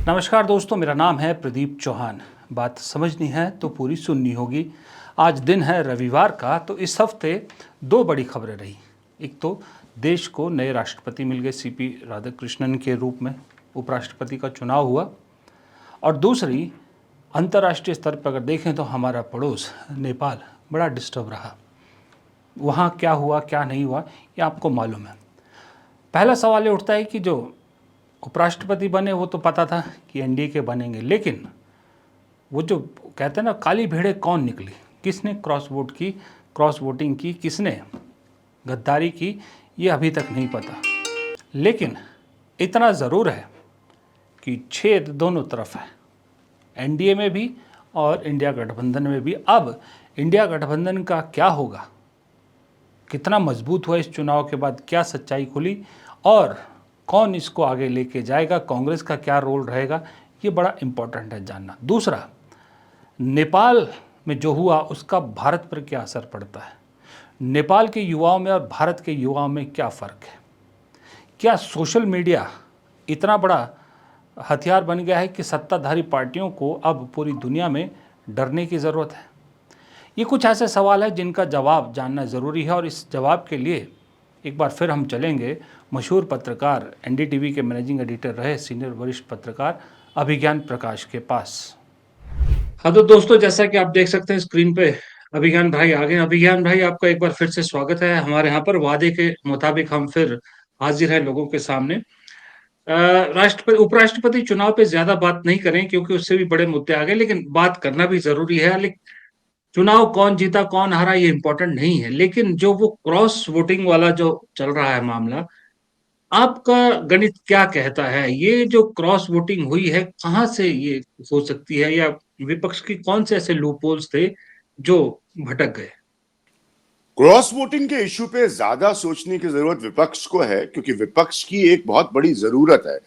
नमस्कार दोस्तों, मेरा नाम है प्रदीप चौहान। बात समझनी है तो पूरी सुननी होगी। आज दिन है रविवार का, तो इस हफ्ते दो बड़ी खबरें रही। एक तो देश को नए राष्ट्रपति मिल गए, सीपी राधाकृष्णन के रूप में उपराष्ट्रपति का चुनाव हुआ। और दूसरी, अंतर्राष्ट्रीय स्तर पर अगर देखें तो हमारा पड़ोस नेपाल बड़ा डिस्टर्ब रहा। वहाँ क्या हुआ क्या नहीं हुआ ये आपको मालूम है। पहला सवाल ये उठता है कि जो उपराष्ट्रपति बने वो तो पता था कि एनडीए के बनेंगे, लेकिन वो जो कहते हैं ना काली भेड़ें कौन निकली, किसने क्रॉस वोटिंग की, किसने गद्दारी की, ये अभी तक नहीं पता। लेकिन इतना ज़रूर है कि छेद दोनों तरफ है, एनडीए में भी और इंडिया गठबंधन में भी। अब इंडिया गठबंधन का क्या होगा, कितना मजबूत हुआ इस चुनाव के बाद, क्या सच्चाई खुली और कौन इसको आगे लेके जाएगा, कांग्रेस का क्या रोल रहेगा, ये बड़ा इम्पोर्टेंट है जानना। दूसरा, नेपाल में जो हुआ उसका भारत पर क्या असर पड़ता है, नेपाल के युवाओं में और भारत के युवाओं में क्या फ़र्क है, क्या सोशल मीडिया इतना बड़ा हथियार बन गया है कि सत्ताधारी पार्टियों को अब पूरी दुनिया में डरने की ज़रूरत है। ये कुछ ऐसे सवाल हैं जिनका जवाब जानना ज़रूरी है, और इस जवाब के लिए एक बार फिर हम चलेंगे मशहूर पत्रकार, एनडीटीवी के मैनेजिंग एडिटर रहे सीनियर वरिष्ठ पत्रकार अभिज्ञान प्रकाश के पास। हाँ तो दोस्तों, जैसा कि आप देख सकते हैं स्क्रीन पे अभिज्ञान भाई आ गए। अभिज्ञान भाई, आपका एक बार फिर से स्वागत है हमारे यहाँ पर। वादे के मुताबिक हम फिर हाजिर हैं लोगों के सामने। राष्ट्रपति उपराष्ट्रपति चुनाव पे ज्यादा बात नहीं करें क्योंकि उससे भी बड़े मुद्दे आ गए, लेकिन बात करना भी जरूरी है। लेकिन चुनाव कौन जीता कौन हारा ये इंपॉर्टेंट नहीं है, लेकिन जो वो क्रॉस वोटिंग वाला जो चल रहा है मामला, आपका गणित क्या कहता है? ये जो क्रॉस वोटिंग हुई है कहाँ से ये हो सकती है, या विपक्ष की कौन से ऐसे लूपहोल्स थे जो भटक गए? क्रॉस वोटिंग के इश्यू पे ज्यादा सोचने की जरूरत विपक्ष को है, क्योंकि विपक्ष की एक बहुत बड़ी जरूरत है।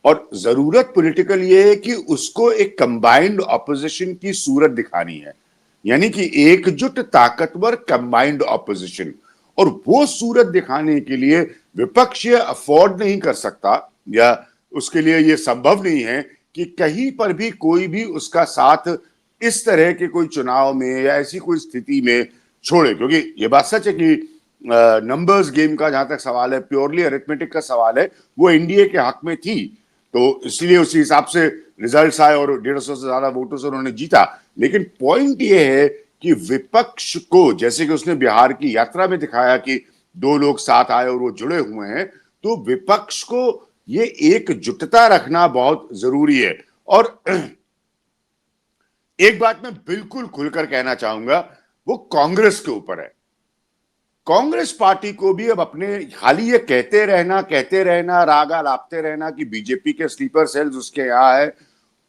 और जरूरत पॉलिटिकल ये है कि उसको एक कंबाइंड ऑपोजिशन की सूरत दिखानी है, यानी कि एकजुट ताकतवर कंबाइंड ऑपोजिशन। और वो सूरत दिखाने के लिए विपक्ष ये अफोर्ड नहीं कर सकता, या उसके लिए ये संभव नहीं है कि कहीं पर भी कोई भी उसका साथ इस तरह के कोई चुनाव में या ऐसी कोई स्थिति में छोड़े। क्योंकि ये बात सच है कि नंबर्स गेम का जहां तक सवाल है, प्योरली अरिथमेटिक का सवाल है, वो एनडीए के हक में थी, तो इसलिए उसी हिसाब से रिजल्ट्स आए और 150 से ज्यादा वोटों से उन्होंने जीता। लेकिन पॉइंट ये है कि विपक्ष को, जैसे कि उसने बिहार की यात्रा में दिखाया कि दो लोग साथ आए और वो जुड़े हुए हैं, तो विपक्ष को ये एकजुटता रखना बहुत जरूरी है। और एक बात मैं बिल्कुल खुलकर कहना चाहूंगा, वो कांग्रेस के ऊपर है। कांग्रेस पार्टी को भी अब अपने खाली ये कहते रहना रागा लापते रहना कि बीजेपी के स्लीपर सेल्स उसके यहां है,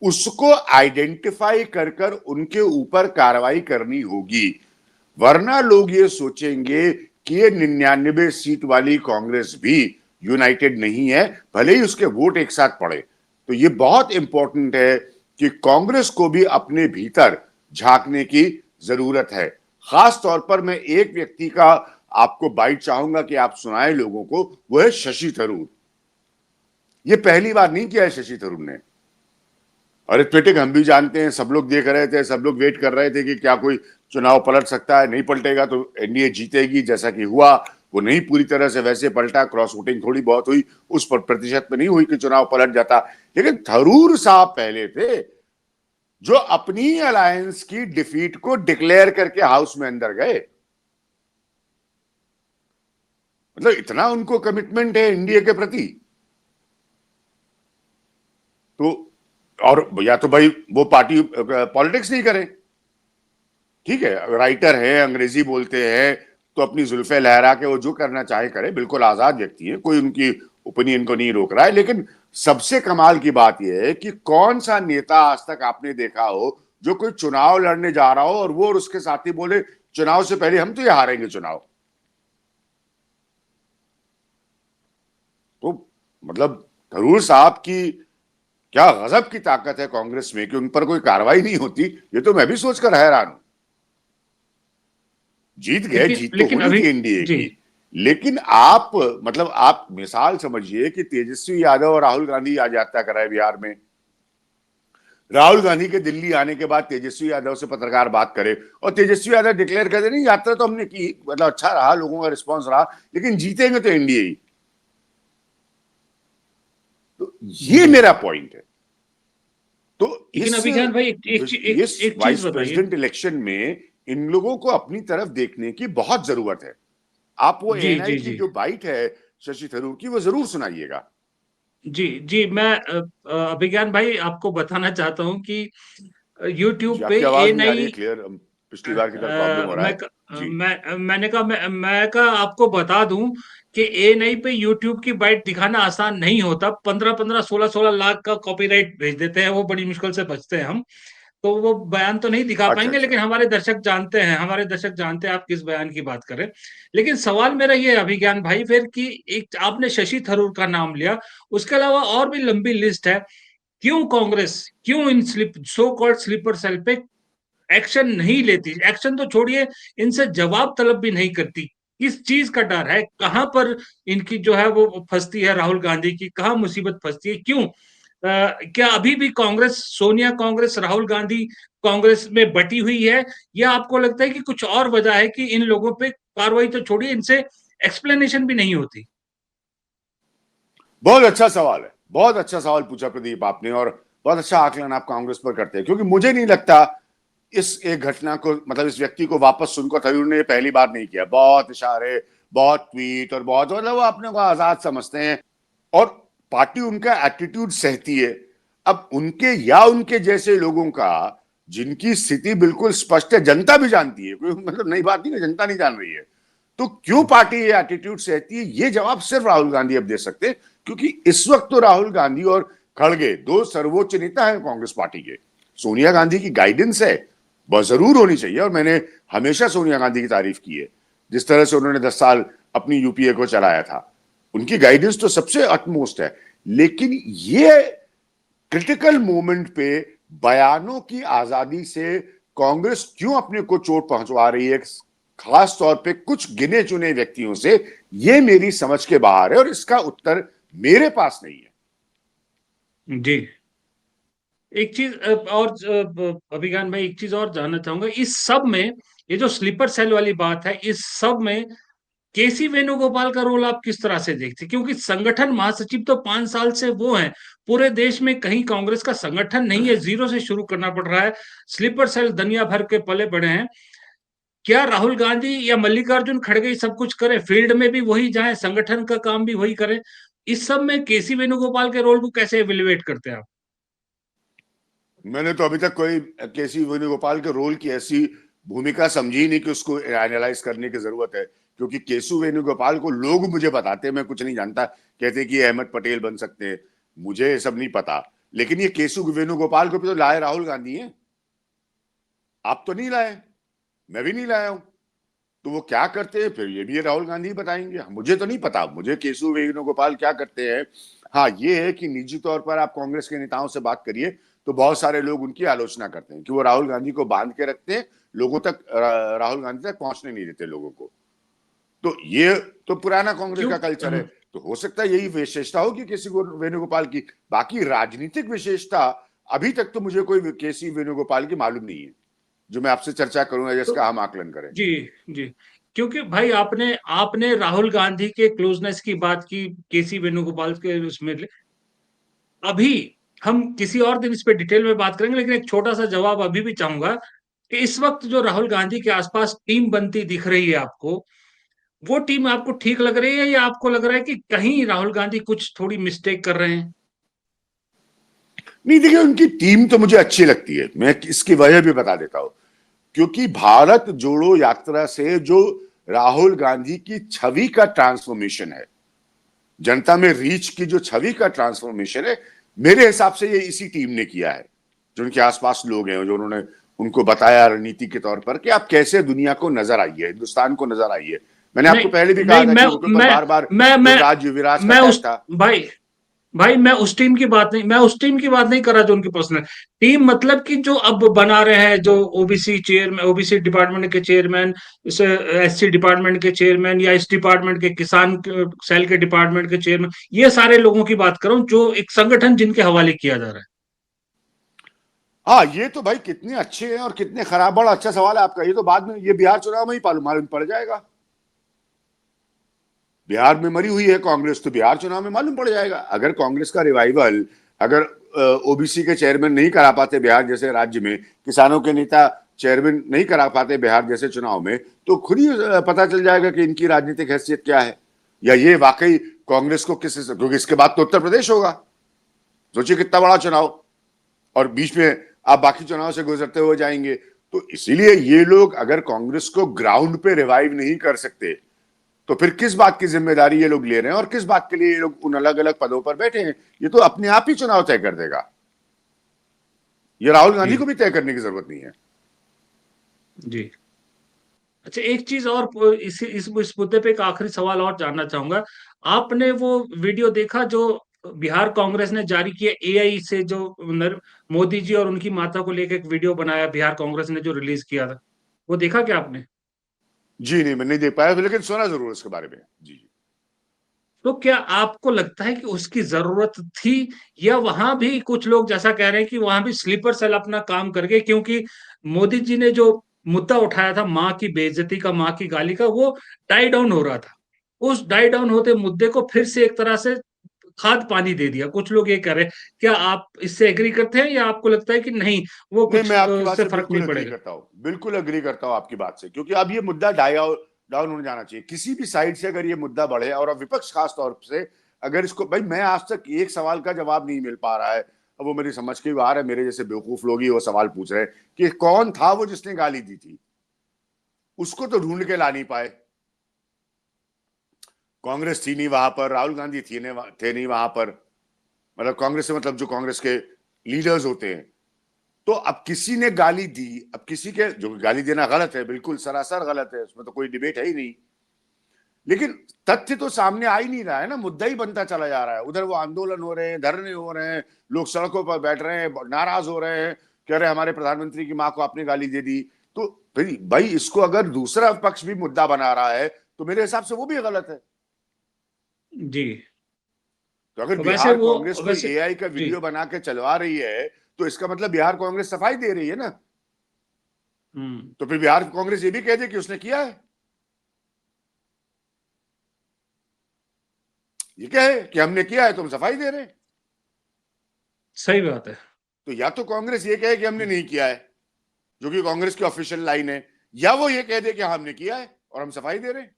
उसको आइडेंटिफाई कर उनके ऊपर कार्रवाई करनी होगी। वरना लोग ये सोचेंगे कि ये 99 सीट वाली कांग्रेस भी यूनाइटेड नहीं है, भले ही उसके वोट एक साथ पड़े। तो ये बहुत इंपॉर्टेंट है कि कांग्रेस को भी अपने भीतर झांकने की जरूरत है। खास तौर पर मैं एक व्यक्ति का आपको बाइट चाहूंगा कि आप सुनाए लोगों को, वो है शशि थरूर। ये पहली बार नहीं किया है शशि थरूर ने। अरिथमेटिक हम भी जानते हैं, सब लोग देख रहे थे, सब लोग वेट कर रहे थे कि क्या कोई चुनाव पलट सकता है, नहीं पलटेगा तो एनडीए जीतेगी, जैसा कि हुआ। वो नहीं पूरी तरह से वैसे पलटा, क्रॉस वोटिंग थोड़ी बहुत हुई, उस पर प्रतिशत में नहीं हुई कि चुनाव पलट जाता। लेकिन थरूर साहब पहले थे जो अपनी अलायंस की डिफीट को डिक्लेयर करके हाउस में अंदर गए। मतलब इतना उनको कमिटमेंट है एनडीए के प्रति। तो और या तो भाई वो पार्टी पॉलिटिक्स नहीं करे, ठीक है, राइटर है, अंग्रेजी बोलते हैं, तो अपनी जुल्फे लहरा के वो जो करना चाहे करे, बिल्कुल आजाद व्यक्ति है, कोई उनकी ओपिनियन को नहीं रोक रहा है। लेकिन सबसे कमाल की बात यह है कि कौन सा नेता आज तक आपने देखा हो जो कोई चुनाव लड़ने जा रहा हो और वो और उसके साथी बोले चुनाव से पहले हम तो ये हारेंगे चुनाव। तो मतलब थरूर साहब की क्या गजब की ताकत है कांग्रेस में कि उन पर कोई कार्रवाई नहीं होती, ये तो मैं भी सोचकर हैरान हूं। जीत गए, लेकिन जीत तो लेकिन होनी अभी थी एनडीए जी, की। लेकिन आप मतलब आप मिसाल समझिए कि तेजस्वी यादव और राहुल गांधी आज यात्रा कराए बिहार में, राहुल गांधी के दिल्ली आने के बाद तेजस्वी यादव से पत्रकार बात करे और तेजस्वी यादव डिक्लेयर कर दे नहीं यात्रा तो हमने की, मतलब अच्छा रहा, लोगों का रिस्पांस रहा, लेकिन जीतेंगे तो एनडीए ही। तो ये जी। मेरा पॉइंट है। तो लेकिन इस अभिज्ञान भाई इस एक चीज वाइस बताइए। प्रेसिडेंट इलेक्शन में इन लोगों को अपनी तरफ देखने की बहुत जरूरत है। आप वो जी एएनआई जी की जी जो बाइट है शशि थरूर की, वो जरूर सुनाइएगा। जी जी। मैं अभिज्ञान भाई आपको बताना चाहता हूँ कि जी, यूट्यूब पे आपकी आवाज ए नहीं आ रही है नई क्लियर, पिछली बार की तरह प्रॉब्लम हो रहा है। जी। मैंने कहा मैं कहा आपको बता दूं कि ए नई पे यूट्यूब की बाइट दिखाना आसान नहीं होता। 15-15 16-16 लाख का कॉपीराइट भेज देते हैं, वो बड़ी मुश्किल से बचते हैं हम। तो वो बयान तो नहीं दिखा अच्छा पाएंगे, अच्छा। लेकिन हमारे दर्शक जानते हैं आप किस बयान की बात करें। लेकिन सवाल मेरा ये है अभिज्ञान भाई फिर कि एक आपने शशि थरूर का नाम लिया, उसके अलावा और भी लंबी लिस्ट है। क्यों कांग्रेस, क्यों इन सो कॉल्ड स्लीपर सेल पे एक्शन नहीं लेती? एक्शन तो छोड़िए, इनसे जवाब तलब भी नहीं करती। किस चीज का डर है? कहां पर इनकी जो है वो फंसती है राहुल गांधी की, कहां मुसीबत फंसती है, क्यों? क्या अभी भी कांग्रेस, सोनिया कांग्रेस, राहुल गांधी कांग्रेस में बटी हुई है, या आपको लगता है कि कुछ और वजह है कि इन लोगों पे कार्रवाई तो छोड़िए, इनसे एक्सप्लेनेशन भी नहीं होती? बहुत अच्छा सवाल है, बहुत अच्छा सवाल पूछा प्रदीप आपने, और बहुत अच्छा आकलन आप कांग्रेस पर करते हैं, क्योंकि मुझे नहीं लगता इस एक घटना को, मतलब इस व्यक्ति को वापस सुनकर थरूर ने पहली बार नहीं किया। बहुत इशारे, बहुत ट्वीट और बहुत, मतलब वो अपने को आजाद समझते हैं और पार्टी उनका एटीट्यूड सहती है। अब उनके या उनके जैसे लोगों का, जिनकी स्थिति बिल्कुल स्पष्ट है, जनता भी जानती है, कोई मतलब नई बात नहीं है, जनता नहीं जान रही है, तो क्यों पार्टी ये एटीट्यूड सहती है, ये जवाब सिर्फ राहुल गांधी अब दे सकते हैं। क्योंकि इस वक्त तो राहुल गांधी और खड़गे दो सर्वोच्च नेता हैं कांग्रेस पार्टी के। सोनिया गांधी की गाइडेंस है, वह जरूर होनी चाहिए, और मैंने हमेशा सोनिया गांधी की तारीफ की है, जिस तरह से उन्होंने 10 साल अपनी यूपीए को चलाया था। उनकी गाइडेंस तो सबसे अटमोस्ट है। लेकिन ये क्रिटिकल मोमेंट पे बयानों की आजादी से कांग्रेस क्यों अपने को चोट पहुंचवा रही है, खास तौर पे कुछ गिने चुने व्यक्तियों से, ये मेरी समझ के बाहर है और इसका उत्तर मेरे पास नहीं है। जी। एक चीज और अभिज्ञान भाई, एक चीज और जानना चाहूंगा इस सब में। ये जो स्लीपर सेल वाली बात है, इस सब में केसी वेणुगोपाल का रोल आप किस तरह से देखते हैं? क्योंकि संगठन महासचिव तो 5 साल से वो हैं, पूरे देश में कहीं कांग्रेस का संगठन नहीं है, जीरो से शुरू करना पड़ रहा है। स्लीपर सेल दुनिया भर के पले बड़े हैं। क्या राहुल गांधी या मल्लिकार्जुन खड़गे सब कुछ करें, फील्ड में भी वही जाएं, संगठन का काम भी वही करें? इस सब में केसी वेणुगोपाल के रोल को कैसे एवेल्युएट करते हैं आप? मैंने तो अभी तक कोई केसी वेणुगोपाल के रोल की ऐसी भूमिका समझी नहीं कि उसको एनालाइज करने की जरूरत है। क्योंकि केशु वेणुगोपाल को लोग मुझे बताते हैं, मैं कुछ नहीं जानता, कहते हैं कि अहमद पटेल बन सकते हैं, मुझे ये सब नहीं पता। लेकिन ये केशु वेणुगोपाल को भी तो लाए राहुल गांधी है, आप तो नहीं लाए, मैं भी नहीं लाया हूं। तो वो क्या करते हैं फिर, ये भी राहुल गांधी बताएंगे, मुझे तो नहीं पता मुझे केशु वेणुगोपाल क्या करते हैं। हाँ, ये है कि निजी तौर पर आप कांग्रेस के नेताओं से बात करिए तो बहुत सारे लोग उनकी आलोचना करते हैं कि वो राहुल गांधी को बांध के रखते हैं, लोगों तक राहुल गांधी तक पहुंचने नहीं देते लोगों को। तो ये तो पुराना कांग्रेस क्यों? का कल्चर है। तो हो सकता है यही विशेषता होगी केसी वेणुगोपाल की। बाकी राजनीतिक विशेषता अभी तक तो मुझे कोई केसी वेणुगोपाल की मालूम नहीं है जो मैं आपसे चर्चा करूंगा, तो जिसका हम आकलन करें। जी जी। क्योंकि भाई आपने आपने राहुल गांधी के क्लोजनेस की बात की, केसी वेणुगोपाल के उसमें अभी हम किसी और दिन इस पे डिटेल में बात करेंगे, लेकिन एक छोटा सा जवाब अभी भी चाहूंगा कि इस वक्त जो राहुल गांधी के आसपास टीम बनती दिख रही है आपको, वो टीम आपको ठीक लग रही है, या आपको लग रहा है कि कहीं राहुल गांधी कुछ थोड़ी मिस्टेक कर रहे हैं? नहीं, देखिए उनकी टीम तो मुझे अच्छी लगती है, मैं इसकी वजह भी बता देता हूं। क्योंकि भारत जोड़ो यात्रा से जो राहुल गांधी की छवि का ट्रांसफॉर्मेशन है, जनता में रीच की जो छवि का ट्रांसफॉर्मेशन है, मेरे हिसाब से ये इसी टीम ने किया है। जो उनके आसपास लोग हैं, जो उन्होंने उनको बताया रणनीति के तौर पर कि आप कैसे दुनिया को नजर आइए, हिंदुस्तान को नजर आइए। मैंने आपको नहीं पहले भी कहा नहीं, था कि उनके ऊपर बार बार मैं युवराज युवराज का मैं टैग उस था। भाई भाई मैं उस टीम की बात नहीं, मैं उस टीम की बात नहीं कर रहा जो उनकी पर्सनल टीम, मतलब कि जो अब बना रहे हैं, जो ओबीसी चेयरमैन, ओबीसी डिपार्टमेंट के चेयरमैन, इस एससी डिपार्टमेंट के चेयरमैन, या इस डिपार्टमेंट के किसान सेल के डिपार्टमेंट के चेयरमैन, ये सारे लोगों की बात कर रहा हूं जो एक संगठन जिनके हवाले किया जा रहा है। हाँ, ये तो भाई कितने अच्छे हैं और कितने खराब, बड़ा अच्छा सवाल है आपका। ये तो बाद में, ये बिहार चुनाव में ही मालूम पड़ जाएगा। बिहार में मरी हुई है कांग्रेस, तो बिहार चुनाव में मालूम पड़ जाएगा। अगर कांग्रेस का रिवाइवल, अगर ओबीसी के चेयरमैन नहीं करा पाते बिहार जैसे राज्य में, किसानों के नेता चेयरमैन नहीं करा पाते बिहार जैसे चुनाव में, तो खुद ही पता चल जाएगा कि इनकी राजनीतिक हैसियत क्या है, या ये वाकई कांग्रेस को किस, क्योंकि इसके बाद तो उत्तर प्रदेश होगा। सोचिए कितना बड़ा चुनाव, और बीच में आप बाकी चुनाव से गुजरते हुए जाएंगे। तो इसीलिए ये लोग अगर कांग्रेस को ग्राउंड पे रिवाइव नहीं कर सकते, तो फिर किस बात की जिम्मेदारी ये लोग ले रहे हैं, और किस बात के लिए ये लोग उन अलग अलग पदों पर बैठे हैं? ये तो अपने आप ही चुनाव तय कर देगा। ये राहुल गांधी जी को भी तय करने की जरूरत नहीं है। जी। अच्छा, एक चीज और इस मुद्दे पे एक आखिरी सवाल और जानना चाहूंगा। आपने वो वीडियो देखा जो बिहार कांग्रेस ने जारी किया एआई से, जो मोदी जी और उनकी माता को लेकर एक वीडियो बनाया बिहार कांग्रेस ने जो रिलीज किया था, वो देखा क्या आपने? जी नहीं, मैं नहीं देख पाया, लेकिन सुना जरूर इसके बारे में। जी जी। तो क्या आपको लगता है कि उसकी जरूरत थी, या वहां भी कुछ लोग जैसा कह रहे हैं कि वहां भी स्लीपर सेल अपना काम कर गए, क्योंकि मोदी जी ने जो मुद्दा उठाया था माँ की बेइज्जती का, माँ की गाली का, वो डाई डाउन हो रहा था। उस डाई डाउन होते मुद्दे को फिर से एक तरह से खाद पानी दे दिया, कुछ लोग ये कह रहे हैं। क्या आप इससे एग्री करते हैं, या आपको लगता है कि नहीं, वो नहीं, कुछ मैं आपकी बात इससे से फर्क बिल्कुल नहीं अग्री पड़ेगा? करता हूँ, बिल्कुल अग्री करता हूँ आपकी बात से, क्योंकि अब ये मुद्दा डाउन होने जाना चाहिए किसी भी साइड से। अगर ये मुद्दा बढ़े, और अब विपक्ष खास तौर से अगर इसको, भाई मैं आज तक एक सवाल का जवाब नहीं मिल पा रहा है, अब वो मेरी समझ के बाहर है, मेरे जैसे बेवकूफ लोग ही वो सवाल पूछ रहे हैं कि कौन था वो जिसने गाली दी थी। उसको तो ढूंढ के ला नहीं पाए। कांग्रेस थी नहीं वहां पर, राहुल गांधी थे नहीं वहां पर, मतलब कांग्रेस से मतलब जो कांग्रेस के लीडर्स होते हैं। तो अब किसी ने गाली दी, अब किसी के, जो गाली देना गलत है, बिल्कुल सरासर गलत है, उसमें तो कोई डिबेट है ही नहीं, लेकिन तथ्य तो सामने आ ही नहीं रहा है ना, मुद्दा ही बनता चला जा रहा है। उधर वो आंदोलन हो रहे हैं, धरने हो रहे हैं, लोग सड़कों पर बैठ रहे हैं, नाराज हो रहे हैं, कह रहे हैं हमारे प्रधानमंत्री की मां को आपने गाली दे दी। तो भाई इसको अगर दूसरा पक्ष भी मुद्दा बना रहा है, तो मेरे हिसाब से वो भी गलत है। जी। तो अगर वैसे बिहार वो कांग्रेस कोई वैसे एआई का जी। वीडियो बना के चलवा रही है, तो इसका मतलब बिहार कांग्रेस सफाई दे रही है ना। हम्म। तो फिर बिहार कांग्रेस ये भी कह दे कि उसने किया है। ये क्या है कि हमने किया है तो हम सफाई दे रहे हैं? सही बात है। तो या तो कांग्रेस ये कहे कि हमने नहीं किया है, जो कि कांग्रेस की ऑफिशियल लाइन है, या वो ये कह दे कि हमने किया है और हम सफाई दे रहे हैं।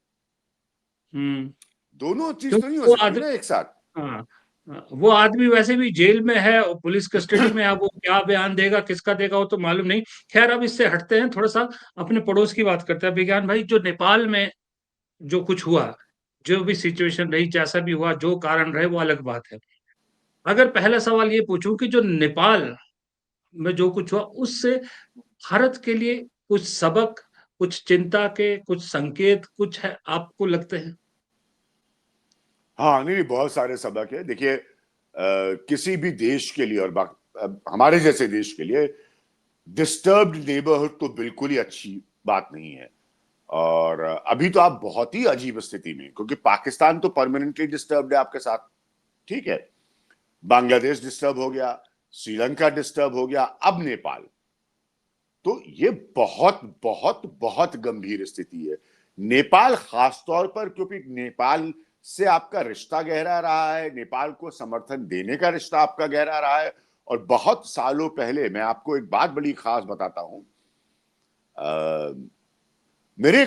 हम्म। दोनों चीज तो क्योंकि नहीं हो वो सकती आदमी, ना एक साथ। हाँ, हाँ, वो आदमी वैसे भी जेल में है और पुलिस कस्टडी में है। अब वो क्या बयान देगा, किसका देगा, वो तो मालूम नहीं। खैर, अब इससे हटते हैं, थोड़ा सा अपने पड़ोस की बात करते हैं। विज्ञान भाई, जो नेपाल में जो कुछ हुआ, जो भी सिचुएशन रही, जैसा भी हुआ, जो कारण रहे, वो अलग बात है। अगर पहला सवाल ये पूछूं कि जो नेपाल में जो कुछ हुआ, उससे भारत के लिए कुछ सबक, कुछ चिंता के कुछ संकेत कुछ है, आपको लगते हैं? हाँ, नहीं नहीं, बहुत सारे सबक है। देखिए, किसी भी देश के लिए, और हमारे जैसे देश के लिए, डिस्टर्ब्ड नेबरहुड तो बिल्कुल ही अच्छी बात नहीं है। और अभी तो आप बहुत ही अजीब स्थिति में, क्योंकि पाकिस्तान तो परमानेंटली डिस्टर्ब्ड है आपके साथ, ठीक है, बांग्लादेश डिस्टर्ब हो गया, श्रीलंका डिस्टर्ब हो गया, अब नेपाल। तो ये बहुत बहुत बहुत गंभीर स्थिति है। नेपाल खास तौर पर, क्योंकि नेपाल से आपका रिश्ता गहरा रहा है, नेपाल को समर्थन देने का रिश्ता आपका गहरा रहा है। और बहुत सालों पहले, मैं आपको एक बात बड़ी खास बताता हूं, मेरे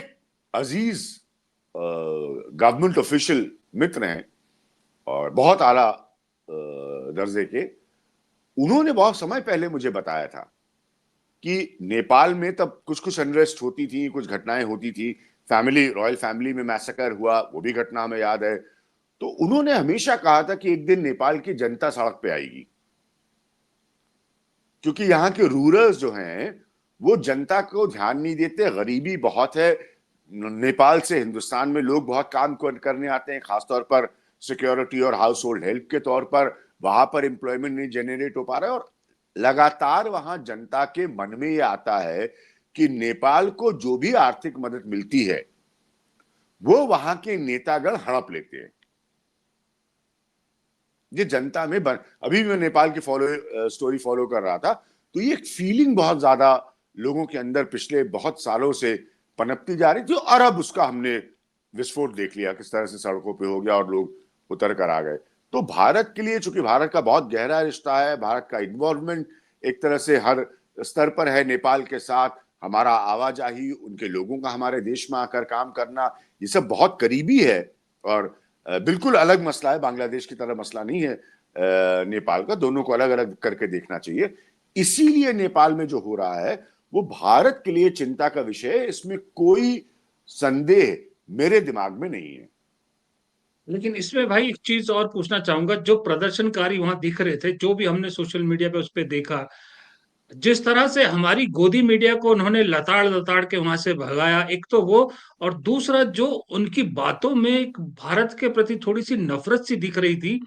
अजीज गवर्नमेंट ऑफिशियल मित्र हैं, और बहुत आला दर्जे के, उन्होंने बहुत समय पहले मुझे बताया था कि नेपाल में तब कुछ कुछ अनरेस्ट होती थी, कुछ घटनाएं होती थी, रॉयल फैमिली में मैसेकर हुआ, वो भी घटना हमें याद है। तो उन्होंने हमेशा कहा था कि एक दिन नेपाल की जनता सड़क पे आएगी, क्योंकि यहाँ के रूरल्स जो हैं वो जनता को ध्यान नहीं देते, गरीबी बहुत है। नेपाल से हिंदुस्तान में लोग बहुत काम करने आते हैं, खासतौर पर सिक्योरिटी और हाउस होल्ड हेल्प के तौर पर। वहां पर एम्प्लॉयमेंट नहीं जनरेट हो पा रहा है, और लगातार वहां जनता के मन में यह आता है कि नेपाल को जो भी आर्थिक मदद मिलती है वो वहां के नेतागण हड़प लेते हैं। ये जनता में अभी भी मैं नेपाल की स्टोरी फॉलो कर रहा था, तो ये एक फीलिंग बहुत ज्यादा लोगों के अंदर पिछले बहुत सालों से पनपती जा रही थी, और अब उसका हमने विस्फोट देख लिया, किस तरह से सड़कों पे हो गया और लोग उतर कर आ गए। तो भारत के लिए, चूंकि भारत का बहुत गहरा रिश्ता है, भारत का इन्वॉल्वमेंट एक तरह से हर स्तर पर है नेपाल के साथ, हमारा आवाजाही, उनके लोगों का हमारे देश में आकर काम करना, ये सब बहुत करीबी है। और बिल्कुल अलग मसला है, बांग्लादेश की तरह मसला नहीं है नेपाल का, दोनों को अलग अलग करके देखना चाहिए। इसीलिए नेपाल में जो हो रहा है वो भारत के लिए चिंता का विषय है, इसमें कोई संदेह मेरे दिमाग में नहीं है। लेकिन इसमें भाई एक चीज और पूछना चाहूंगा, जो प्रदर्शनकारी वहां दिख रहे थे, जो भी हमने सोशल मीडिया पे उस पे देखा, जिस तरह से हमारी गोदी मीडिया को उन्होंने लताड़ लताड़ के वहां से भगाया, एक तो वो, और दूसरा जो उनकी बातों में एक भारत के प्रति थोड़ी सी नफरत सी दिख रही थी,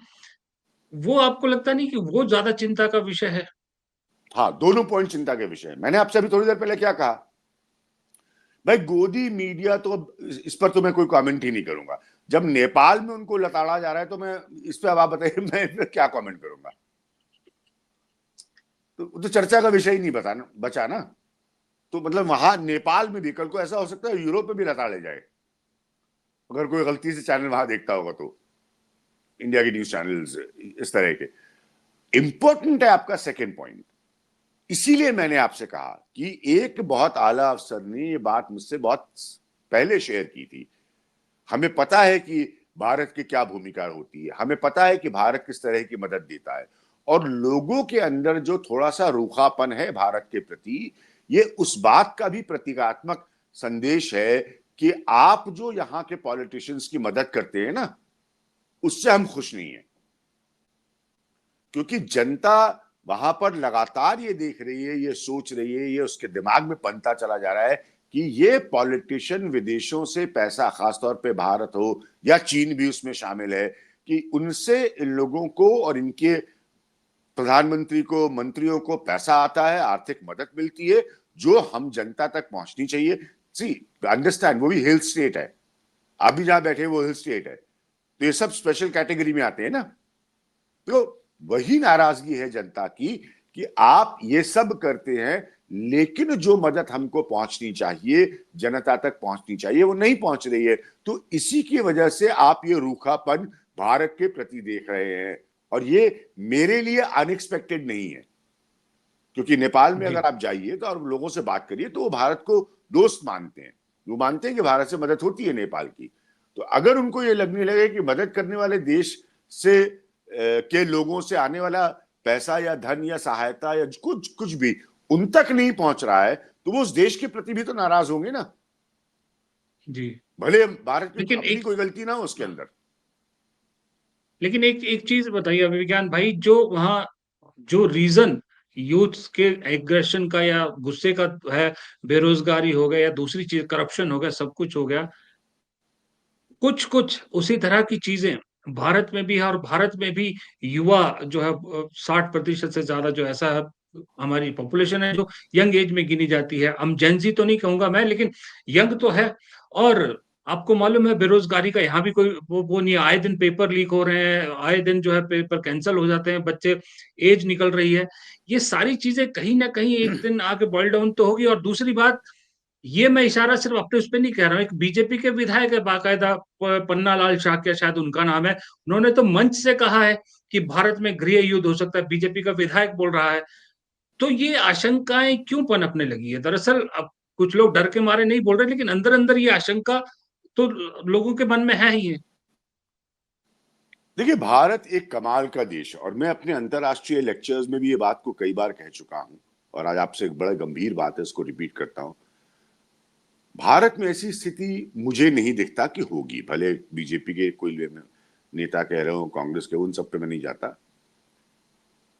वो आपको लगता नहीं कि वो ज्यादा चिंता का विषय है? हाँ, दोनों पॉइंट चिंता के विषय है। मैंने आपसे अभी थोड़ी देर पहले क्या कहा भाई, गोदी मीडिया तो इस पर तो मैं कोई कमेंट ही नहीं करूंगा। जब नेपाल में उनको लताड़ा जा रहा है तो मैं इस पर, अब आप बताइए मैं इस पर क्या कमेंट करूंगा? तो चर्चा का विषय ही नहीं बचा ना। तो मतलब वहां नेपाल में भी कल को ऐसा हो सकता है यूरोप में भी लताड़े जाए, अगर कोई गलती से चैनल वहां देखता होगा तो, इंडिया की न्यूज चैनल्स इस तरह के। इंपॉर्टेंट है आपका सेकेंड पॉइंट, इसीलिए मैंने आपसे कहा कि एक बहुत आला अफसर ने ये बात मुझसे बहुत पहले शेयर की थी। हमें पता है कि भारत की क्या भूमिका होती है, हमें पता है कि भारत किस तरह की मदद देता है, और लोगों के अंदर जो थोड़ा सा रूखापन है भारत के प्रति, ये उस बात का भी प्रतीकात्मक संदेश है कि आप जो यहां के पॉलिटिशियंस की मदद करते हैं ना, उससे हम खुश नहीं है। क्योंकि जनता वहां पर लगातार ये देख रही है, ये सोच रही है, ये उसके दिमाग में बनता चला जा रहा है कि ये पॉलिटिशियन विदेशों से पैसा, खासतौर पे भारत हो या चीन भी उसमें शामिल है, कि उनसे इन लोगों को और इनके प्रधानमंत्री को, मंत्रियों को पैसा आता है, आर्थिक मदद मिलती है जो हम जनता तक पहुंचनी चाहिए। सी अंडरस्टैंड, वो भी हिल स्टेट है, आप भी जहां बैठे वो हिल स्टेट है, तो ये सब स्पेशल कैटेगरी में आते हैं ना। तो वही नाराजगी है जनता की कि आप ये सब करते हैं, लेकिन जो मदद हमको पहुंचनी चाहिए, जनता तक पहुंचनी चाहिए, वो नहीं पहुंच रही है। तो इसी की वजह से आप ये रूखापन भारत के प्रति देख रहे हैं, और ये मेरे लिए अनएक्सपेक्टेड नहीं है। क्योंकि नेपाल में जी। अगर आप जाइए तो और लोगों से बात करिए तो वो भारत को दोस्त मानते हैं, वो मानते हैं कि भारत से मदद होती है नेपाल की। तो अगर उनको ये लगने लगे कि मदद करने वाले देश से के लोगों से आने वाला पैसा या धन या सहायता या कुछ कुछ भी उन तक नहीं पहुंच रहा है, तो वो उस देश के प्रति भी तो नाराज होंगे ना, जी। भले भारत की लेकिन अपनी एक कोई गलती ना हो उसके अंदर। लेकिन एक एक चीज बताइए अभी विज्ञान भाई, जो वहाँ जो रीजन यूथ के एग्रेशन का या गुस्से का है, बेरोजगारी हो गया या दूसरी चीज करप्शन हो गया, सब कुछ हो गया, कुछ कुछ उसी तरह की चीजें भारत में भी है, और भारत में भी युवा जो है 60% से ज्यादा जो ऐसा है, हमारी पॉपुलेशन है जो यंग एज में गिनी जाती है। हम जेंजी तो नहीं कहूंगा मैं, लेकिन यंग तो है। और आपको मालूम है बेरोजगारी का यहाँ भी कोई वो नहीं है। आए दिन पेपर लीक हो रहे हैं, आए दिन जो है पेपर कैंसिल हो जाते हैं, बच्चे एज निकल रही है। ये सारी चीजें कहीं ना कहीं एक दिन आके बॉइल डाउन तो होगी। और दूसरी बात, ये मैं इशारा सिर्फ अपने उस पर नहीं कह रहा हूँ, एक बीजेपी के विधायक है बाकायदा, पन्ना लाल शाक्य शायद उनका नाम है, उन्होंने तो मंच से कहा है कि भारत में गृह युद्ध हो सकता है, बीजेपी का विधायक बोल रहा है। तो ये आशंकाएं क्यों पनपने लगी है? दरअसल अब कुछ लोग डर के मारे नहीं बोल रहे, लेकिन अंदर अंदर ये आशंका तो लोगों के मन में है ही है। देखिए, भारत एक कमाल का देश है, और मैं अपने अंतर्राष्ट्रीय लेक्चर्स में भी ये बात को कई बार कह चुका हूं, और आज आपसे एक बड़ा गंभीर बात है, इसको रिपीट करता हूं। भारत में ऐसी स्थिति मुझे नहीं दिखता कि होगी, भले बीजेपी के कोई नेता कह रहे हो, कांग्रेस के, उन सब पे मैं नहीं जाता।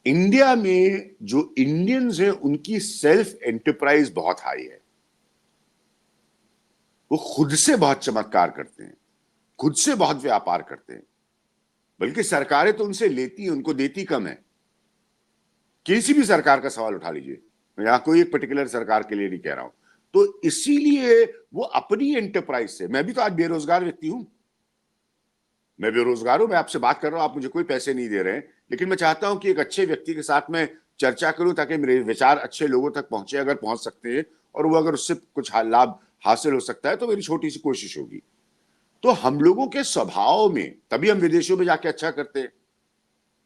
इंडिया में जो इंडियंस हैं उनकी सेल्फ एंटरप्राइज बहुत हाई है, वो खुद से बहुत चमत्कार करते हैं, खुद से बहुत व्यापार करते हैं, बल्कि सरकारें तो उनसे लेती हैं, उनको देती कम है। किसी भी सरकार का सवाल उठा लीजिए, मैं यहां कोई एक पर्टिकुलर सरकार के लिए नहीं कह रहा हूं। तो इसीलिए वो अपनी एंटरप्राइज से, मैं भी तो आज बेरोजगार व्यक्ति हूं, मैं बेरोजगार हूं, मैं आपसे बात कर रहा हूं, आप मुझे कोई पैसे नहीं दे रहे हैं, लेकिन मैं चाहता हूं कि एक अच्छे व्यक्ति के साथ में चर्चा करूं ताकि मेरे विचार अच्छे लोगों तक पहुंचे, अगर पहुंच सकते हैं और वो अगर उससे कुछ लाभ हासिल हो सकता है तो मेरी छोटी सी कोशिश होगी। तो हम लोगों के स्वभाव में, तभी हम विदेशों में जाके अच्छा करते हैं,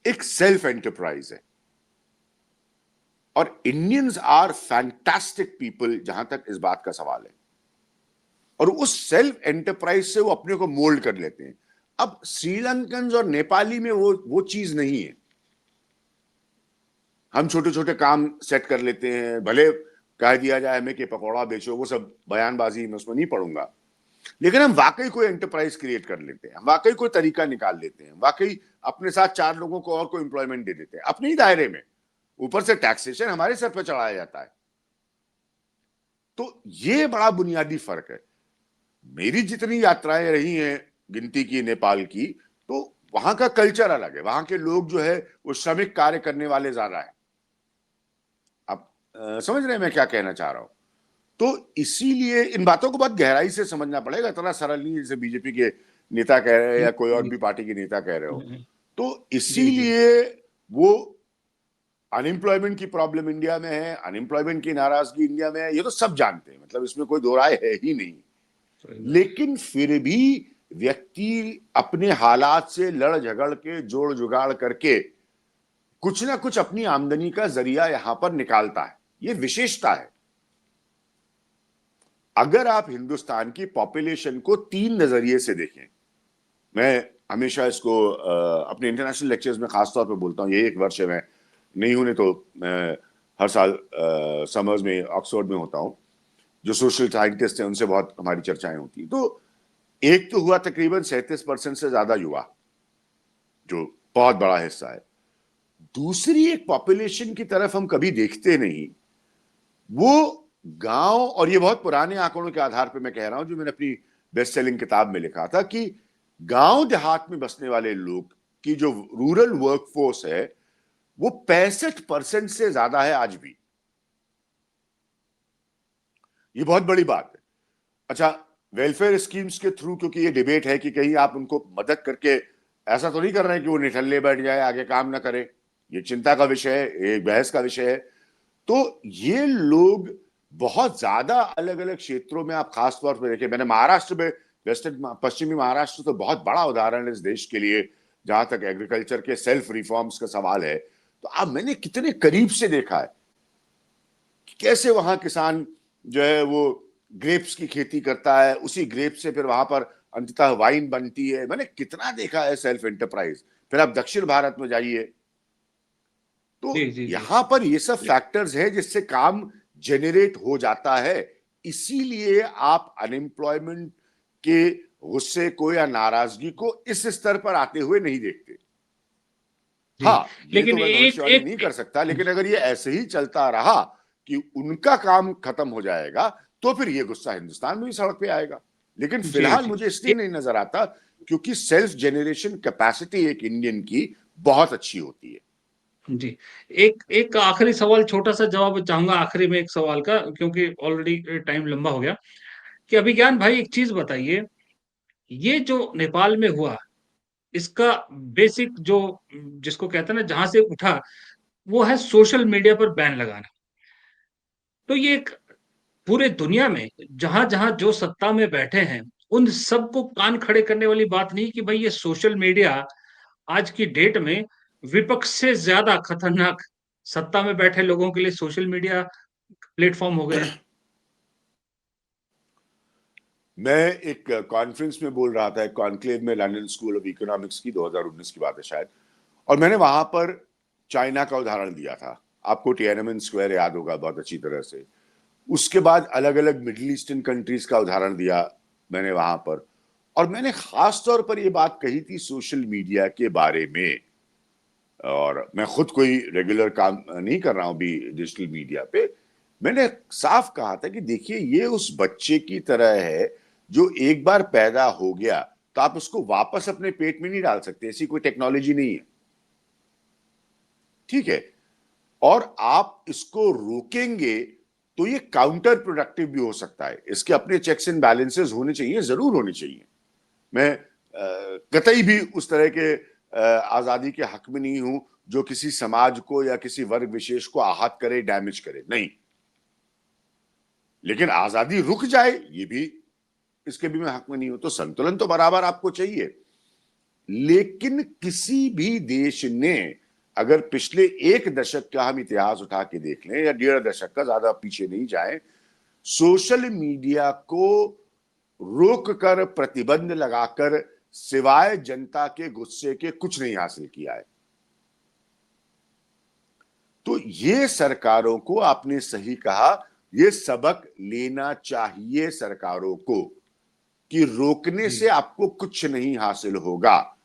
एक सेल्फ एंटरप्राइज है। और इंडियंस आर फैंटास्टिक पीपल जहां तक इस बात का सवाल है, और उस सेल्फ एंटरप्राइज से वो अपने को मोल्ड कर लेते हैं। अब श्रीलंकन और नेपाली में वो चीज नहीं है। हम छोटे छोटे काम सेट कर लेते हैं, भले कह दिया जाए हमें कि पकौड़ा बेचो, वो सब बयानबाजी मैं उसमें नहीं पढ़ूंगा, लेकिन हम वाकई कोई एंटरप्राइज क्रिएट कर लेते हैं, हम वाकई कोई तरीका निकाल लेते हैं, वाकई अपने साथ 4 लोगों को और कोई एम्प्लॉयमेंट दे देते हैं अपने ही दायरे में, ऊपर से टैक्सेशन हमारे सर पर चढ़ाया जाता है। तो ये बड़ा बुनियादी फर्क है। मेरी जितनी यात्राएं रही हैं गिनती की नेपाल की, तो वहां का कल्चर अलग है, वहां के लोग जो है वो श्रमिक कार्य करने वाले ज्यादा है। आप समझ रहे हैं मैं क्या कहना चाह रहा हूं? तो इसीलिए इन बातों को बहुत गहराई से समझना पड़ेगा, इतना सरल नहीं जैसे बीजेपी के नेता कह रहे हैं या कोई और भी पार्टी के नेता कह रहे हो। तो इसीलिए वो अनएम्प्लॉयमेंट की प्रॉब्लम इंडिया में है, अनएम्प्लॉयमेंट की नाराजगी इंडिया में है, ये तो सब जानते हैं, मतलब इसमें कोई दो राय है ही नहीं। लेकिन फिर भी व्यक्ति अपने हालात से लड़ झगड़ के, जोड़ जुगाड़ करके कुछ ना कुछ अपनी आमदनी का जरिया यहां पर निकालता है, ये विशेषता है। अगर आप हिंदुस्तान की पॉपुलेशन को 3 नजरिए से देखें, मैं हमेशा इसको अपने इंटरनेशनल लेक्चर्स में खासतौर पर बोलता हूँ, ये एक वर्ष है, मैं नहीं होने तो मैं हर साल समर्स में ऑक्सफोर्ड में होता हूँ, जो सोशल साइंटिस्ट हैं उनसे बहुत हमारी चर्चाएं होती। तो एक तो हुआ तकरीबन 37% से ज्यादा युवा, जो बहुत बड़ा हिस्सा है। दूसरी एक पॉपुलेशन की तरफ हम कभी देखते नहीं, वो गांव, और ये बहुत पुराने आंकड़ों के आधार पर मैं कह रहा हूं, जो मैंने अपनी बेस्ट सेलिंग किताब में लिखा था, कि गांव देहात में बसने वाले लोग की जो रूरल वर्कफोर्स है वो 65% से ज्यादा है आज भी। ये बहुत बड़ी बात है। अच्छा, वेलफेयर स्कीम्स के थ्रू, क्योंकि ये डिबेट है कि कहीं आप उनको मदद करके, ऐसा तो नहीं कर रहे हैं कि वो निठल्ले बैठ जाए, आगे काम ना करे, ये चिंता का विषय है, एक बहस का विषय है। तो ये लोग बहुत ज्यादा अलग अलग क्षेत्रों में, आप खास तौर पर देखें, मैंने महाराष्ट्र में, वेस्टर्न पश्चिमी महाराष्ट्र तो बहुत बड़ा उदाहरण है इस देश के लिए, जहां तक एग्रीकल्चर के सेल्फ रिफॉर्म्स का सवाल है। तो अब मैंने कितने करीब से देखा है कि कैसे वहां किसान जो है वो ग्रेप्स की खेती करता है, उसी ग्रेप से फिर वहां पर अंततः वाइन बनती है। मैंने कितना देखा है सेल्फ एंटरप्राइज। फिर आप दक्षिण भारत में जाइए, तो जी जी जी यहां पर ये सब फैक्टर्स है जिससे काम जेनरेट हो जाता है। इसीलिए आप अनएम्प्लॉयमेंट के गुस्से को या नाराजगी को इस स्तर पर आते हुए नहीं देखते। जी। हाँ, ये तो लेकिन मैं एक भविष्यवाणी एक नहीं कर सकता, लेकिन अगर ये ऐसे ही चलता रहा कि उनका काम खत्म हो जाएगा, तो फिर ये गुस्सा हिंदुस्तान में भी सड़क पे आएगा। लेकिन जी फिलहाल जी मुझे इसलिए नहीं नजर आता क्योंकि सेल्फ जेनरेशन कैपेसिटी एक इंडियन की बहुत अच्छी होती है। जी। एक एक आखिरी सवाल, छोटा सा जवाब चाहूंगा आखिरी में एक सवाल का, क्योंकि ऑलरेडी टाइम लंबा हो गया, कि अभिज्ञान भाई एक चीज बताइए, ये जो नेपाल में हुआ, इसका बेसिक जो, जिसको कहते हैं ना, जहां से उठा, वो है सोशल मीडिया पर बैन लगाना। तो ये एक पूरे दुनिया में जहां जहां जो सत्ता में बैठे हैं, उन सबको कान खड़े करने वाली बात नहीं कि भाई ये सोशल मीडिया आज की डेट में विपक्ष से ज्यादा खतरनाक सत्ता में बैठे लोगों के लिए सोशल मीडिया प्लेटफॉर्म हो गए हैं। मैं एक कॉन्फ्रेंस में बोल रहा था, एक कॉन्क्लेव में, लंदन स्कूल ऑफ इकोनॉमिक्स की, 2019 की बात है शायद, और मैंने वहां पर चाइना का उदाहरण दिया था। आपको टिएनमेन स्क्वायर याद होगा बहुत अच्छी तरह से। उसके बाद अलग अलग मिडिल ईस्टर्न कंट्रीज का उदाहरण दिया मैंने वहां पर, और मैंने खास तौर पर यह बात कही थी सोशल मीडिया के बारे में। और मैं खुद कोई रेगुलर काम नहीं कर रहा हूं भी डिजिटल मीडिया पे। मैंने साफ कहा था कि देखिए, ये उस बच्चे की तरह है जो एक बार पैदा हो गया तो आप उसको वापस अपने पेट में नहीं डाल सकते, ऐसी कोई टेक्नोलॉजी नहीं है, ठीक है? और आप इसको रोकेंगे तो ये काउंटर प्रोडक्टिव भी हो सकता है। इसके अपने चेक्स एंड बैलेंसेस होने चाहिए, जरूर होने चाहिए। मैं कतई भी उस तरह के आजादी के हक में नहीं हूं जो किसी समाज को या किसी वर्ग विशेष को आहत करे, डैमेज करे, नहीं। लेकिन आजादी रुक जाए, ये भी, इसके भी मैं हक में नहीं हूं। तो संतुलन तो बराबर आपको चाहिए। लेकिन किसी भी देश ने, अगर पिछले 1 दशक का हम इतिहास उठा के देख लें, या 1.5 दशक का, ज्यादा पीछे नहीं जाए, सोशल मीडिया को रोक कर, प्रतिबंध लगाकर, सिवाय जनता के गुस्से के कुछ नहीं हासिल किया है। तो ये सरकारों को, आपने सही कहा, ये सबक लेना चाहिए सरकारों को कि रोकने से आपको कुछ नहीं हासिल होगा।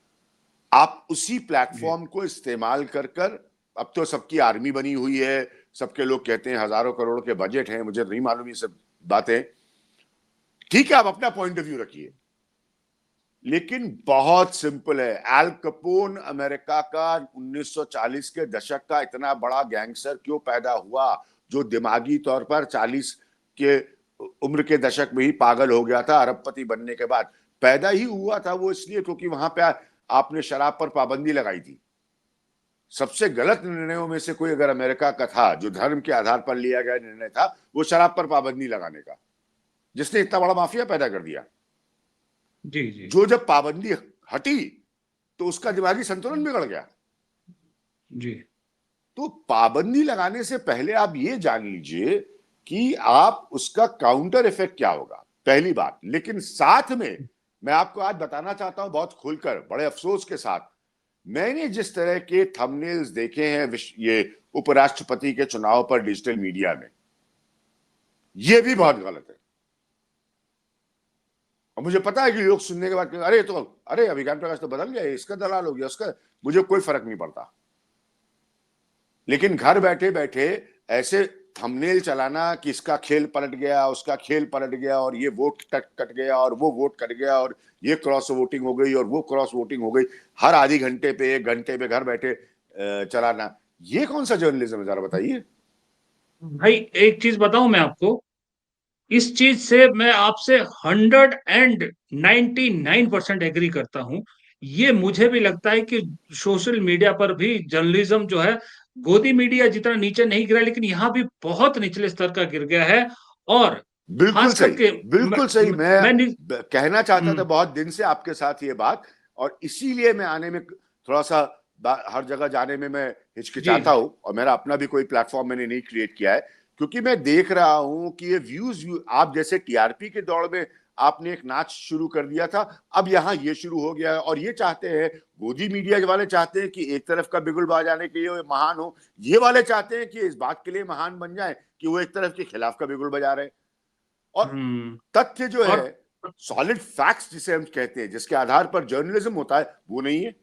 आप उसी प्लेटफॉर्म को इस्तेमाल कर कर, अब तो सबकी आर्मी बनी हुई है, सबके लोग कहते हैं हजारों करोड़ के बजट हैं, मुझे नहीं मालूम ये सब बातें, ठीक है, आप अपना पॉइंट ऑफ व्यू रखिए, लेकिन बहुत सिंपल है। एल कैपोन अमेरिका का 1940 के दशक का इतना बड़ा गैंगस्टर क्यों पैदा हुआ, जो दिमागी तौर पर 40 के उम्र के दशक में ही पागल हो गया था, अरबपति बनने के बाद पैदा ही हुआ था वो, इसलिए क्योंकि वहां पे आपने शराब पर पाबंदी लगाई थी। सबसे गलत निर्णयों में से कोई अगर अमेरिका का था, जो धर्म के आधार पर लिया गया निर्णय था, वो शराब पर पाबंदी लगाने का, जिसने इतना बड़ा माफिया पैदा कर दिया। जी जी। जो जब पाबंदी हटी तो उसका दिमागी संतुलन बिगड़ गया। जी। तो पाबंदी लगाने से पहले आप ये जान लीजिए कि आप उसका काउंटर इफेक्ट क्या होगा, पहली बात। लेकिन साथ में मैं आपको आज बताना चाहता हूं बहुत खुलकर, बड़े अफसोस के साथ, मैंने जिस तरह के थंबनेल्स देखे हैं ये उपराष्ट्रपति के चुनाव पर डिजिटल मीडिया में, ये भी बहुत गलत है। और मुझे पता है कि लोग सुनने के बाद अरे अभी ज्ञान प्रकाश तो बदल गया, इसका दलाल हो गया, उसका, मुझे कोई फर्क नहीं पड़ता। लेकिन घर बैठे बैठे ऐसे थंबनेल चलाना कि इसका खेल पलट गया, उसका खेल पलट गया, और ये वोट कट गया, और वो वोट कट गया, और ये क्रॉस वोटिंग हो गई, और वो क्रॉस वोटिंग हो गई, हर आधी घंटे पे, 1 घंटे पे घर बैठे चलाना, ये कौन सा जर्नलिज्म है, जरा बताइए। भाई एक चीज बताऊं मैं आपको, इस चीज से मैं आपसे 199% एग्री करता हूं। ये मुझे भी लगता है कि सोशल मीडिया पर भी जर्नलिज्म जो है, गोदी मीडिया जितना नीचे नहीं गिरा, लेकिन यहाँ भी बहुत निचले स्तर का गिर गया है। और बिल्कुल खास सही, करके बिल्कुल सही। मैं मैं कहना चाहता था बहुत दिन से आपके साथ ये बात, और इसीलिए मैं आने में थोड़ा सा, हर जगह जाने में मैं जी हिचकिचाता हूं, और मेरा अपना भी कोई प्लेटफॉर्म मैंने नहीं क्रिएट किया है, क्योंकि मैं देख रहा हूं कि ये व्यूज, आप जैसे टीआरपी के दौड़ में आपने एक नाच शुरू कर दिया था, अब यहाँ ये शुरू हो गया है, और ये चाहते हैं, गोदी मीडिया वाले चाहते हैं कि एक तरफ का बिगुल बजाने के लिए महान हो, ये वाले चाहते हैं कि इस बात के लिए महान बन जाए कि वो एक तरफ के खिलाफ का बिगुल बजा रहे हैं। और तथ्य जो और है, सॉलिड फैक्ट्स जिसे हम कहते हैं, जिसके आधार पर जर्नलिज्म होता है, वो नहीं है,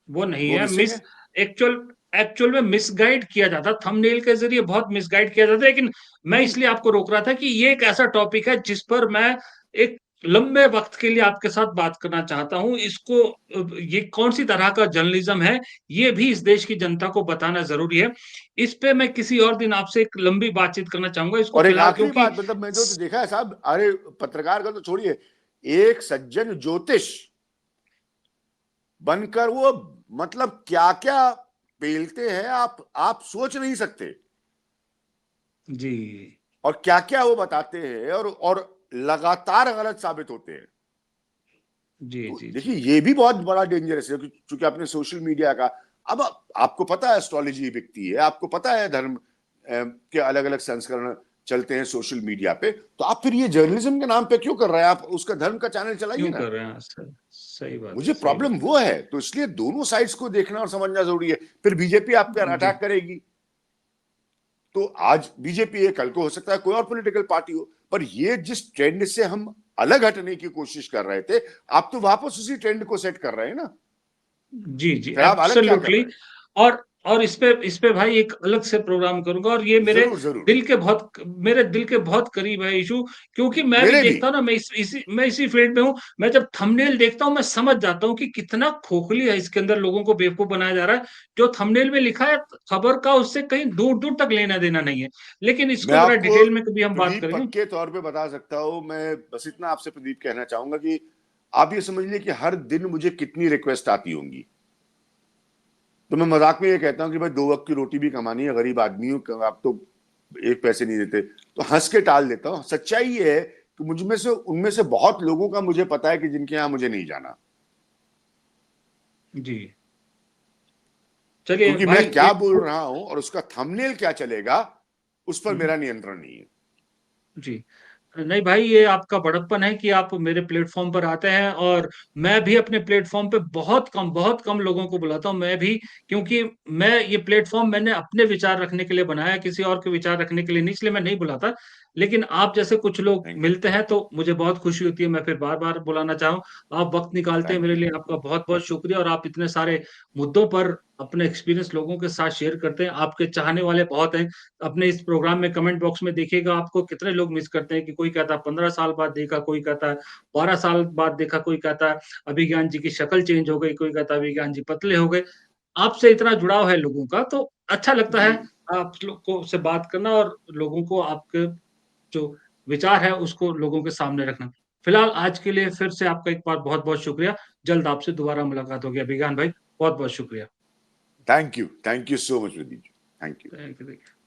वो नहीं वो है। मिसिंग है। एक्चुअल एक्चुअल में मिसगाइड किया जाता, थंबनेल के जरिए बहुत मिसगाइड किया जाता है। लेकिन मैं इसलिए आपको रोक रहा था कि ये एक ऐसा टॉपिक है जिस पर मैं एक लंबे वक्त के लिए आपके साथ बात करना चाहता हूं। इसको, ये कौन सी तरह का जर्नलिज्म है, ये भी इस देश की जनता को बताना जरूरी है। इस पे मैं किसी और दिन आपसे एक लंबी बातचीत करना चाहूंगा, इसको और एक फिलहाल आखिरी क्योंकि बात, मतलब मैं जो तो देखा है साहब, अरे पत्रकार का तो छोड़िए, एक सज्जन ज्योतिष बनकर वो, मतलब क्या क्या पेलते हैं, आप सोच नहीं सकते, जी और क्या क्या वो बताते हैं, और लगातार गलत साबित होते हैं। जी तो जी देखिए, जी ये भी बहुत बड़ा डेंजरस है, क्योंकि आपने सोशल मीडिया का, अब आपको पता है एस्ट्रोलॉजी बिकती है, आपको पता है धर्म के अलग अलग संस्करण चलते हैं सोशल मीडिया पे, तो आप फिर ये जर्नलिज्म के नाम पे क्यों कर रहे हैं, आप उसका धर्म का चैनल चलाइए क्यों ना। कर रहे हैं? सही बात है, मुझे सही प्रॉब्लम बात वो है, तो इसलिए दोनों साइड्स को देखना और समझना जरूरी है। फिर बीजेपी आप पर है। जी अटैक करेगी, तो आज बीजेपी है, कल को हो सकता है कोई और पॉलिटिकल पार्टी हो, पर ये जिस ट्रेंड से हम अलग हटने की कोशिश कर रहे थे, आप तो वापस उसी ट्रेंड को सेट कर रहे हैं ना, जी जी, फिर आप अलग क्या कर एब्सोल्युटली। रहे हैं। और इस पे भाई एक अलग से प्रोग्राम करूंगा। और ये जरूर जरूर, मेरे दिल के बहुत करीब है इशू, क्योंकि मैं भी मेरे भी। देखता हूँ ना, मैं इसी फील्ड में हूँ। मैं जब थंबनेल देखता हूँ, मैं समझ जाता हूँ कि कितना खोखली है इसके अंदर, लोगों को बेवकूफ बनाया जा रहा है। जो थंबनेल में लिखा है खबर का, उससे कहीं दूर दूर तक लेना देना नहीं है। लेकिन मैं इसको जरा आपको डिटेल में कभी हम बात प्रदीप करेंगे। पक्के तौर पे बता सकता हूं, मैं बस इतना आपसे प्रदीप कहना चाहूंगा कि आप ये समझ लीजिए कि हर दिन मुझे कितनी रिक्वेस्ट आती होंगी, तो मैं मजाक में ये कहता हूं कि भाई 2 वक्त की रोटी भी कमानी है, गरीब आदमी हूं, आप तो 1 पैसे नहीं देते, तो हंस के टाल देता हूं। सच्चाई ये है कि मुझमें से उनमें से बहुत लोगों का मुझे पता है कि जिनके यहां मुझे नहीं जाना, जी चलिए क्योंकि मैं भाई क्या एक बोल रहा हूं और उसका थंबनेल क्या चलेगा उस पर हम्म, मेरा नियंत्रण नहीं है। जी नहीं भाई, ये आपका बड़प्पन है कि आप मेरे प्लेटफॉर्म पर आते हैं, और मैं भी अपने प्लेटफॉर्म पे बहुत कम लोगों को बुलाता हूं, मैं भी, क्योंकि मैं ये प्लेटफॉर्म मैंने अपने विचार रखने के लिए बनाया, किसी और के विचार रखने के लिए नहीं, इसलिए मैं नहीं बुलाता। लेकिन आप जैसे कुछ लोग थैंक यू। मिलते हैं तो मुझे बहुत खुशी होती है, मैं फिर बार बार बुलाना चाहूँ। आप वक्त निकालते हैं थैंक मेरे यू। लिए, आपका बहुत बहुत शुक्रिया। और आप इतने सारे मुद्दों पर अपने एक्सपीरियंस लोगों के साथ शेयर करते हैं, आपके चाहने वाले बहुत हैं। अपने इस प्रोग्राम में कमेंट बॉक्स में देखिएगा, आपको कितने लोग मिस करते हैं, कि कोई कहता है 15 साल बाद देखा, कोई कहता है 12 साल बाद देखा, कोई कहता है अभिज्ञान जी की शक्ल चेंज हो गई, कोई कहता है अभिज्ञान जी पतले हो गए। आपसे इतना जुड़ाव है लोगों का, तो अच्छा लगता जी। है आप लोग को से बात करना, और लोगों को आपके जो विचार है उसको लोगों के सामने रखना। फिलहाल आज के लिए फिर से आपका एक बार बहुत बहुत शुक्रिया। जल्द आपसे दोबारा मुलाकात होगी अभिज्ञान भाई, बहुत बहुत शुक्रिया। Thank you so much Pradeep ji. Thank you. Thank you.